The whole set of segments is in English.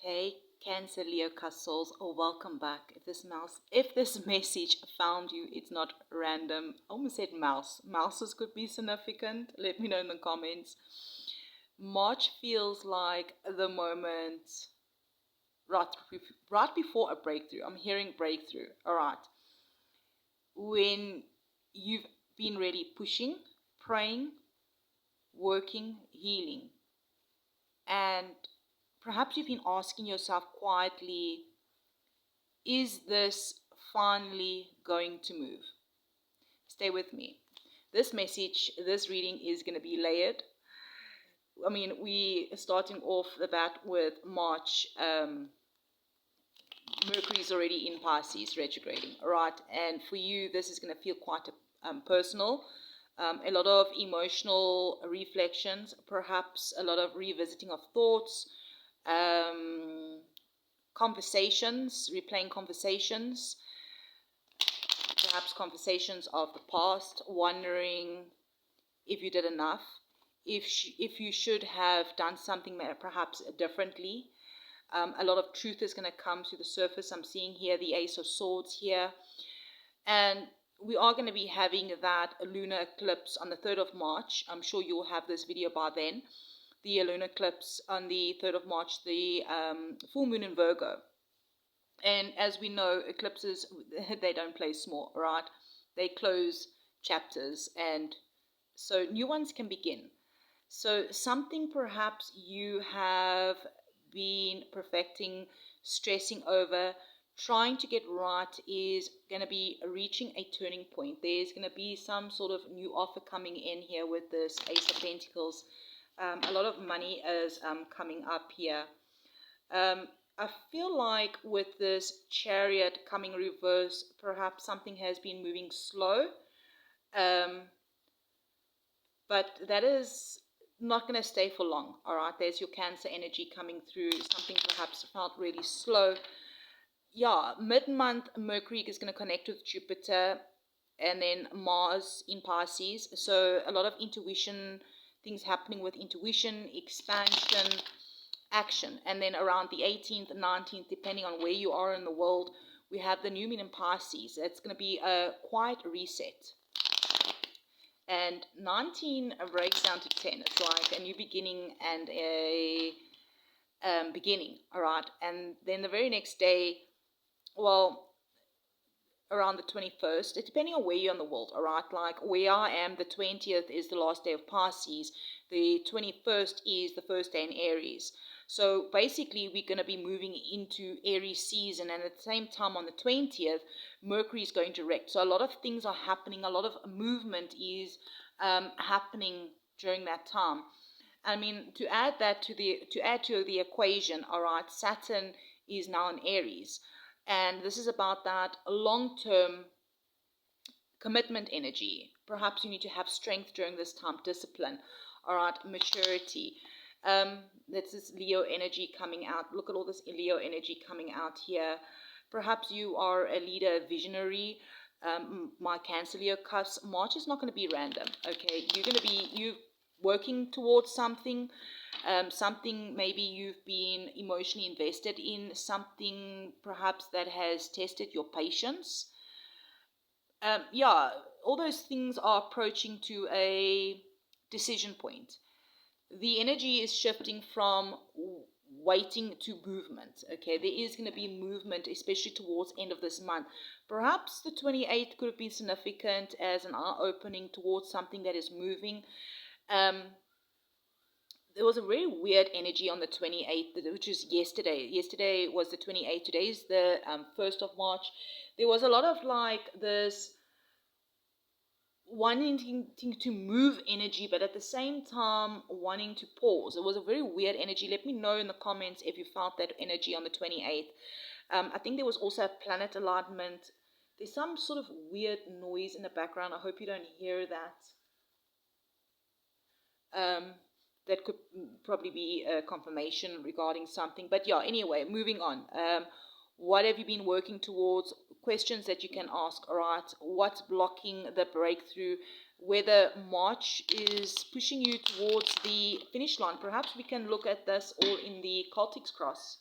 Hey, Cancer, Leo, Cusp souls, welcome back. If this message found you, it's not random. I almost said mouse. Mouses could be significant. Let me know in the comments. March feels like the moment right, right before a breakthrough. I'm hearing breakthrough. All right. When you've been really pushing, praying, working, healing, and perhaps you've been asking yourself quietly, is this finally going to move? Stay with me. This message, this reading is going to be layered. I mean, we are starting off the bat with March. Mercury is already in Pisces, retrograding, right? And for you, this is going to feel quite personal. A lot of emotional reflections, perhaps a lot of revisiting of thoughts, conversations, replaying conversations, perhaps conversations of the past, wondering if you did enough, if you should have done something perhaps differently. A lot of truth is going to come to the surface. I'm seeing here the Ace of Swords here. And we are going to be having that lunar eclipse on the 3rd of March. I'm sure you'll have this video by then. The lunar eclipse on the 3rd of March, the full moon in Virgo. And as we know, eclipses, they don't play small, right? They close chapters, and so new ones can begin. So something perhaps you have been perfecting, stressing over, trying to get right is going to be reaching a turning point. There's going to be some sort of new offer coming in here with this Ace of Pentacles. A lot of money is coming up here. I feel like with this Chariot coming reverse, perhaps something has been moving slow. But that is not going to stay for long, all right? There's your Cancer energy coming through. Something perhaps felt really slow. Yeah, mid-month, Mercury is going to connect with Jupiter and then Mars in Pisces. So a lot of intuition, things happening with intuition, expansion, action. And then around the 18th, 19th, depending on where you are in the world, we have the new moon in Pisces. It's going to be a quiet reset. And 19 breaks down to 10. It's like a new beginning and a beginning, all right? And then the very next day, well, around the 21st, depending on where you're in the world, all right? Like where I am, the 20th is the last day of Pisces. The 21st is the first day in Aries. So basically, we're going to be moving into Aries season, and at the same time on the 20th, Mercury is going direct. So a lot of things are happening. A lot of movement is happening during that time. I mean, to add to the equation, all right, Saturn is now in Aries, and this is about that long-term commitment energy. Perhaps you need to have strength during this time, discipline, all right, maturity. This is Leo energy coming out. Look at all this Leo energy coming out here. Perhaps you are a leader, visionary. My Cancer, Leo, Cusp. March is not going to be random. Okay, you're going to be working towards something. Something maybe you've been emotionally invested in. Something perhaps that has tested your patience. Yeah, all those things are approaching to a decision point. The energy is shifting from waiting to movement. Okay, there is going to be movement, especially towards end of this month. Perhaps the 28th could have been significant as an eye-opening towards something that is moving. There was a very weird energy on the 28th, which is yesterday. Yesterday was the 28th. Today is the 1st of March. There was a lot of like this wanting to move energy, but at the same time wanting to pause. It was a very weird energy. Let me know in the comments if you felt that energy on the 28th. I think there was also a planet alignment. There's some sort of weird noise in the background. I hope you don't hear that. That could probably be a confirmation regarding something. But yeah, anyway, moving on. What have you been working towards? Questions that you can ask, all right? What's blocking the breakthrough? Whether March is pushing you towards the finish line. Perhaps we can look at this all in the Cultic's cross.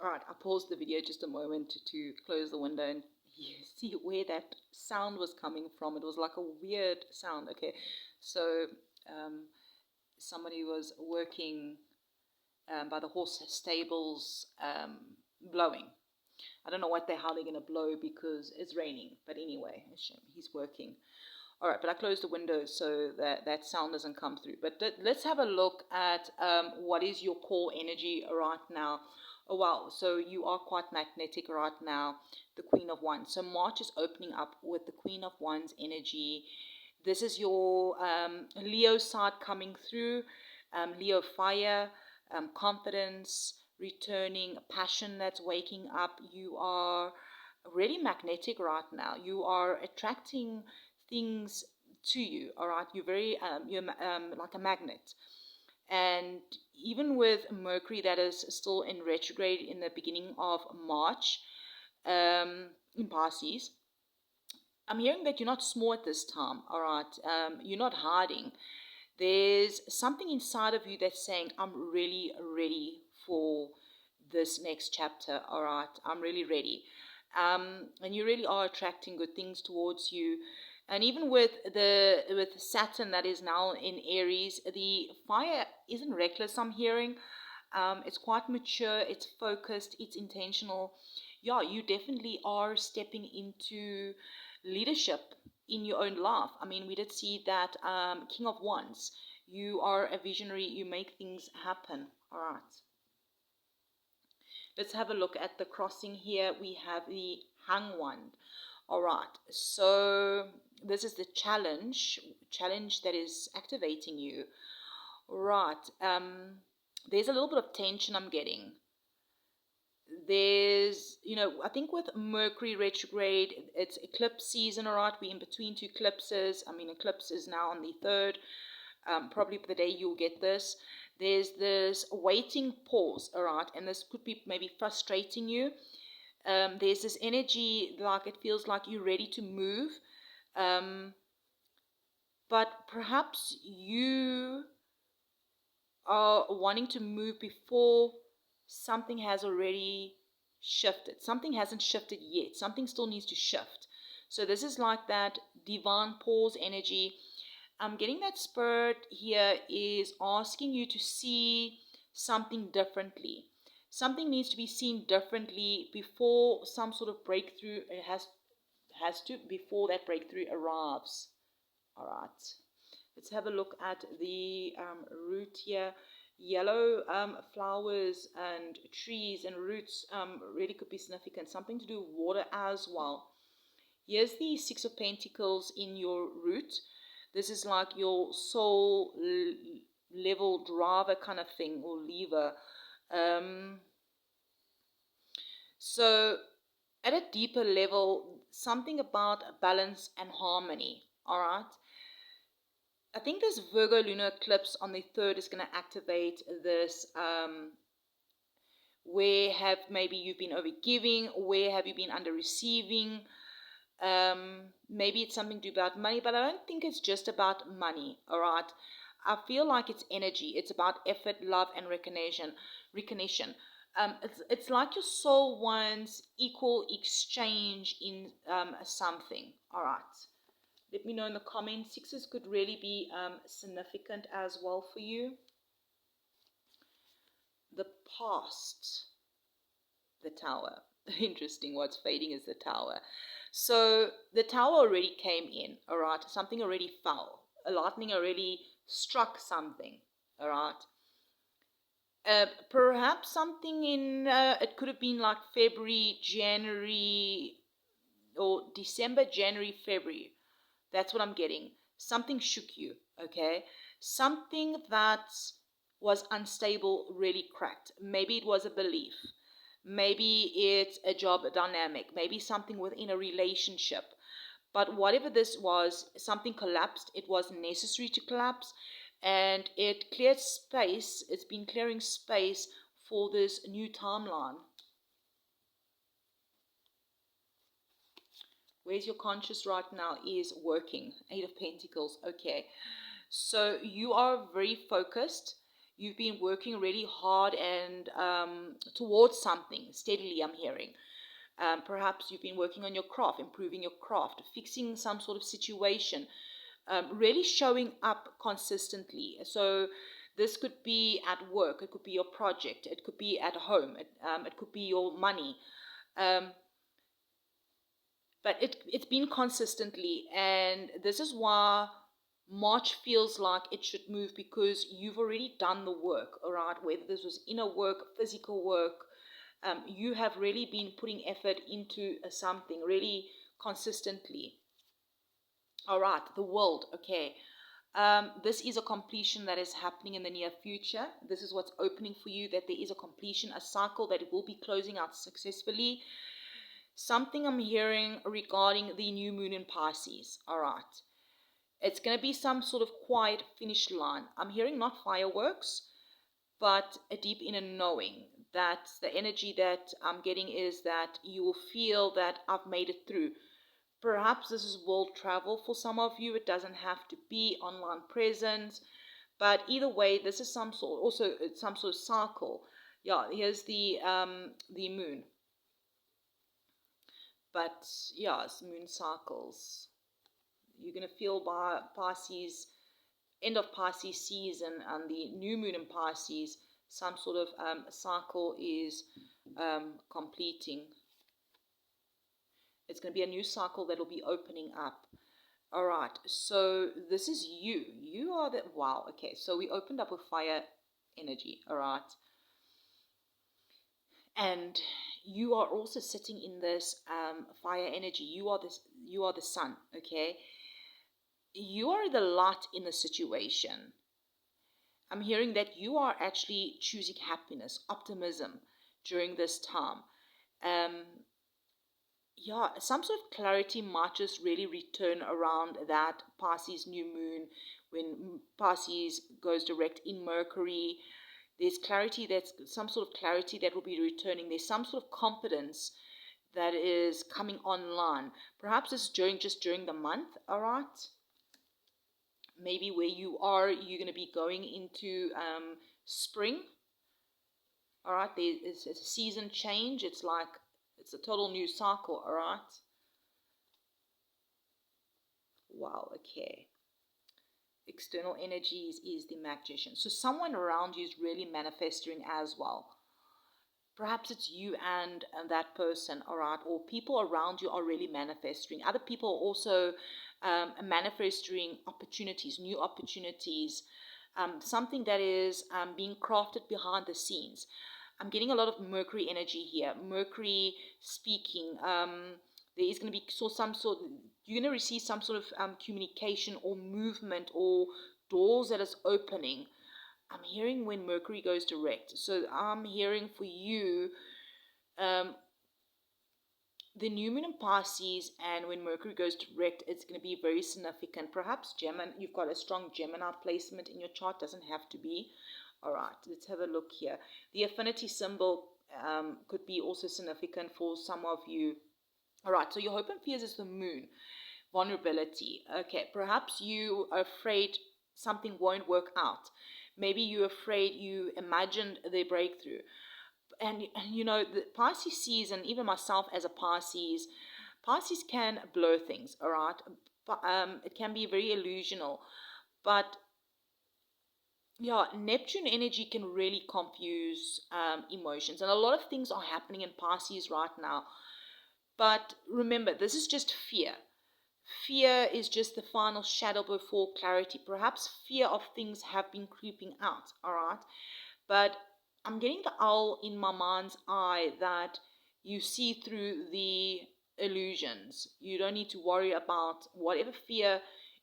All right, I paused the video just a moment to close the window and you see where that sound was coming from. It was like a weird sound. Okay, so somebody was working by the horse stables blowing. I don't know how they're going to blow because it's raining. But anyway, he's working. All right, but I closed the window so that sound doesn't come through. But let's have a look at what is your core energy right now. Oh, wow. So you are quite magnetic right now, the Queen of Wands. So March is opening up with the Queen of Wands energy. This is your Leo side coming through, Leo fire, confidence, returning, passion that's waking up. You are really magnetic right now. You are attracting things to you, all right? You're very, you're like a magnet. And even with Mercury that is still in retrograde in the beginning of March, in Pisces, I'm hearing that you're not small at this time, all right? You're not hiding. There's something inside of you that's saying, I'm really ready for this next chapter, all right? I'm really ready. And you really are attracting good things towards you. And even with Saturn that is now in Aries, the fire isn't reckless, I'm hearing. It's quite mature, it's focused, it's intentional. Yeah, you definitely are stepping into leadership in your own life. I mean, we did see that King of Wands. You are a visionary, you make things happen. All right. Let's have a look at the crossing here. We have the Hung Wand. All right. So this is the challenge that is activating you. Right. There's a little bit of tension I'm getting. There's, I think with Mercury retrograde, it's eclipse season, all right? We're in between two eclipses. I mean, eclipse is now on the 3rd, probably the day you'll get this. There's this waiting pause, all right? And this could be maybe frustrating you. There's this energy, like it feels like you're ready to move. But perhaps you are wanting to move before something has already shifted. Something hasn't shifted yet. Something still needs to shift. So this is like that divine pause energy. I'm getting that spirit here is asking you to see something differently. Something needs to be seen differently before some sort of breakthrough. It has to before that breakthrough arrives. All right. Let's have a look at the root here. Yellow flowers and trees and roots really could be significant. Something to do with water as well. Here's the Six of Pentacles in your root. This is like your soul level driver kind of thing, or lever. So at a deeper level, something about balance and harmony. All right. I think this Virgo lunar eclipse on the 3rd is going to activate this. Where have maybe you've been overgiving? Where have you been under receiving? Maybe it's something to do about money, but I don't think it's just about money. All right. I feel like it's energy. It's about effort, love, and recognition. It's like your soul wants equal exchange in something. All right. Let me know in the comments. Sixes could really be significant as well for you. The past, the Tower. Interesting, what's fading is the Tower. So the Tower already came in, all right? Something already fell. A lightning already struck something, all right? Perhaps something in, it could have been like February, January, or December, January, February. That's what I'm getting. Something shook you, okay? Something that was unstable really cracked. Maybe it was a belief. Maybe it's a job dynamic. Maybe something within a relationship. But whatever this was, something collapsed. It was necessary to collapse. And it cleared space. It's been clearing space for this new timeline. Where's your conscious right now is working. 8 of Pentacles. Okay. So you are very focused. you've been working really hard and towards something steadily, I'm hearing. Perhaps you've been working on your craft, improving your craft, fixing some sort of situation, really showing up consistently. So this could be at work, it could be your project, it could be at home, it could be your money. But it's been consistently, and this is why March feels like it should move, because you've already done the work, all right? Whether this was inner work, physical work, you have really been putting effort into something really consistently. All right, the world, okay. This is a completion that is happening in the near future. This is what's opening for you, that there is a completion, a cycle that will be closing out successfully. Something I'm hearing regarding the new moon in Pisces, all right. It's going to be some sort of quiet finish line. I'm hearing not fireworks, but a deep inner knowing that the energy that I'm getting is that you will feel that I've made it through. Perhaps this is world travel for some of you. It doesn't have to be online presence, but either way, this is some sort, also some sort of cycle. Yeah, here's the moon. But yeah, it's moon cycles. You're going to feel by Pisces, end of Pisces season and the new moon in Pisces, some sort of cycle is completing. It's going to be a new cycle that will be opening up. All right, so this is you. You are the, wow, okay, so we opened up with fire energy, all right? And you are also sitting in this fire energy. You are the sun, okay? You are the light in the situation. I'm hearing that you are actually choosing happiness, optimism during this time. Yeah, some sort of clarity might just really return around that Pisces new moon, when Pisces goes direct in Mercury. There's clarity, that's some sort of clarity that will be returning. There's some sort of confidence that is coming online. Perhaps it's just during the month, all right? Maybe where you are, you're going to be going into spring. All right, it's a season change. It's like, it's a total new cycle, all right? Wow, okay. External energies is the magician. So someone around you is really manifesting as well. Perhaps it's you and that person, all right? Or people around you are really manifesting. Other people are also manifesting opportunities, new opportunities, something that is being crafted behind the scenes. I'm getting a lot of Mercury energy here. Mercury speaking. There is going to be some sort. You're going to receive some sort of communication or movement or doors that is opening. I'm hearing when Mercury goes direct. So I'm hearing for you the new moon in Pisces, and when Mercury goes direct, it's going to be very significant. Perhaps Gemini, you've got a strong Gemini placement in your chart. Doesn't have to be. All right, let's have a look here. The affinity symbol could be also significant for some of you. All right, so your hope and fears is the moon. Vulnerability. Okay, perhaps you are afraid something won't work out. Maybe you're afraid you imagined the breakthrough. And you know, the Pisces season, even myself as a Pisces can blur things, all right? It can be very illusional. But yeah, Neptune energy can really confuse emotions. And a lot of things are happening in Pisces right now. But remember, this is just fear. Fear is just the final shadow before clarity. Perhaps fear of things have been creeping out, all right? But I'm getting the owl in my mind's eye that you see through the illusions. You don't need to worry about whatever fear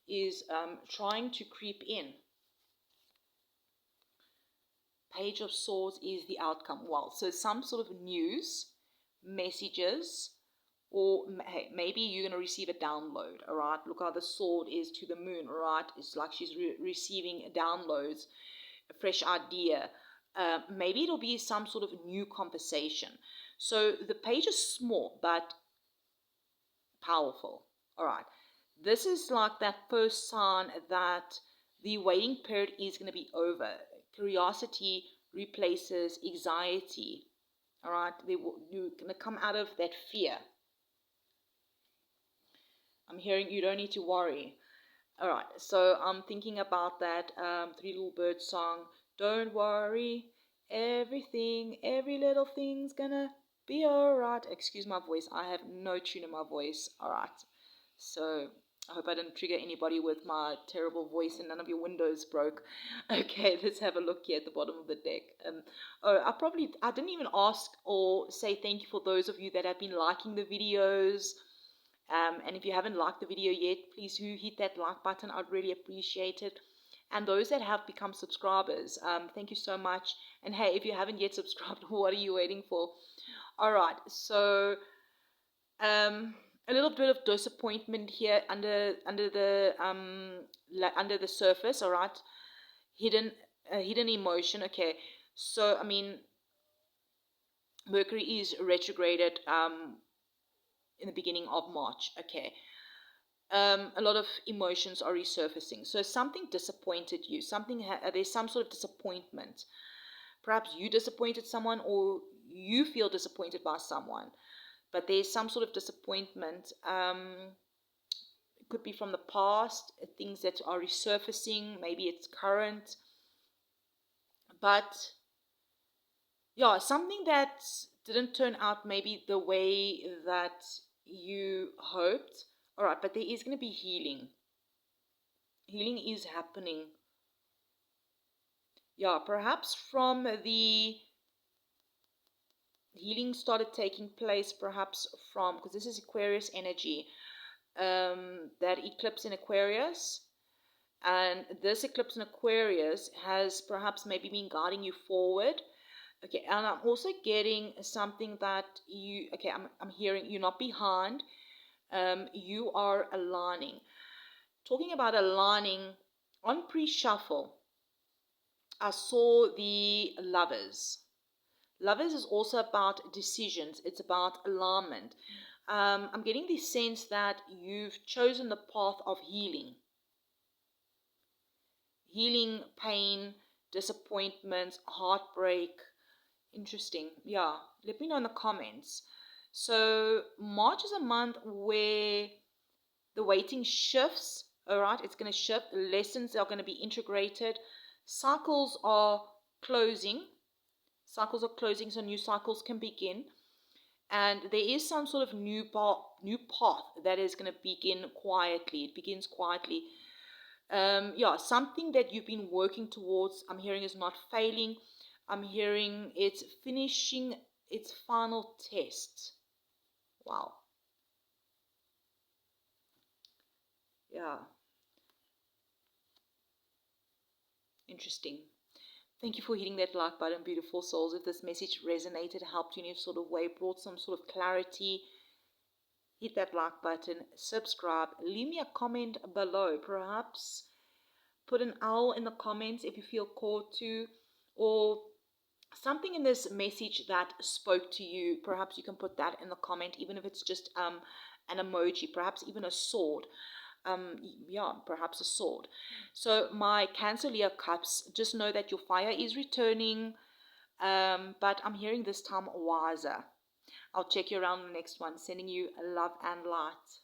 is trying to creep in. Page of Swords is the outcome. Well, so some sort of news, messages, or hey, maybe you're going to receive a download, all right? Look how the sword is to the moon, all right? It's like she's receiving downloads, a fresh idea. Maybe it'll be some sort of new conversation. So the page is small, but powerful, all right? This is like that first sign that the waiting period is going to be over. curiosity replaces anxiety. All right, you're going to come out of that fear. I'm hearing you don't need to worry. All right, so I'm thinking about that Three Little Birds song. Don't worry, every little thing's gonna be all right. Excuse my voice. I have no tune in my voice. All right, so I hope I didn't trigger anybody with my terrible voice and none of your windows broke. Okay, let's have a look here at the bottom of the deck. I didn't even ask or say thank you for those of you that have been liking the videos. And if you haven't liked the video yet, please do hit that like button. I'd really appreciate it. And those that have become subscribers, thank you so much. And hey, if you haven't yet subscribed, what are you waiting for? All right, so a little bit of disappointment here under the surface. All right, hidden emotion. Okay, so I mean, Mercury is retrograded in the beginning of March. Okay, a lot of emotions are resurfacing. So something disappointed you. There's some sort of disappointment. Perhaps you disappointed someone, or you feel disappointed by someone. But there's some sort of disappointment. It could be from the past, things that are resurfacing. Maybe it's current. But yeah, something that didn't turn out maybe the way that you hoped. All right, but there is going to be healing. Healing is happening. Yeah, perhaps from the healing started taking place, perhaps from, because this is Aquarius energy, that eclipse in Aquarius. And this eclipse in Aquarius has perhaps maybe been guiding you forward. Okay, and I'm also getting something that I'm hearing you're not behind. You are aligning. Talking about aligning, on pre-shuffle, I saw the Lovers. Lovers is also about decisions. It's about alignment. I'm getting the sense that you've chosen the path of healing. Healing pain, disappointment, heartbreak. Interesting. Yeah, let me know in the comments. So March is a month where the weighting shifts. All right, it's going to shift. Lessons are going to be integrated. Cycles are closing. Cycles are closing, so new cycles can begin. And there is some sort of new path that is going to begin quietly. It begins quietly. Something that you've been working towards, I'm hearing, is not failing. I'm hearing it's finishing its final test. Wow. Yeah. Interesting. Thank you for hitting that like button, beautiful souls. If this message resonated, helped you in any sort of way, brought some sort of clarity, hit that like button, subscribe, leave me a comment below. Perhaps put an owl in the comments if you feel called to, or something in this message that spoke to you. Perhaps you can put that in the comment, even if it's just an emoji, perhaps even a sword. Perhaps a sword. So my Cancer Leo Cups, just know that your fire is returning, but I'm hearing this time wiser. I'll check you around the next one. Sending you love and light.